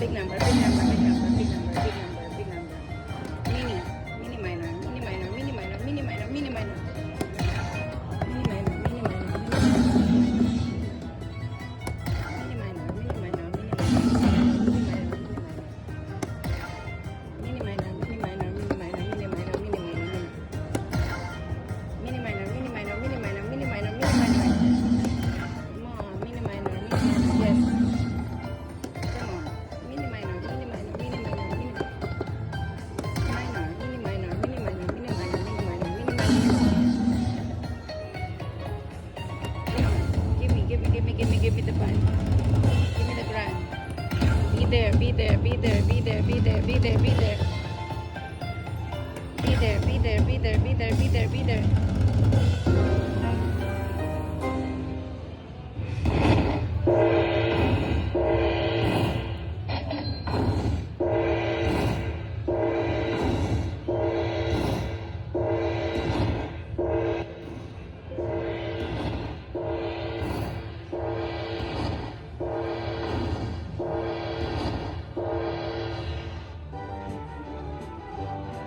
big number, big number, big number, big number, big number, big number. Mini, mini minor, mini minor, mini minor, mini minor, mini minor. Mini minor, mini minor, mini minor. Mini minor, mini minor, mini minor. Mini minor, mini minor, mini minor, mini minor, mini minor. Mini minor, mini minor, mini minor, mini minor, mini minor. Come on, mini minor, mini minor, yes. Come on, mini minor, mini minor, mini minor, mini minor, mini minor, mini minor, mini minor, mini minor, mini minor. Give me the bun. Give me the grand. Be there, be there, be there, be there, be there, be there, be there. Be there, be there, be there, be there, be there, be there.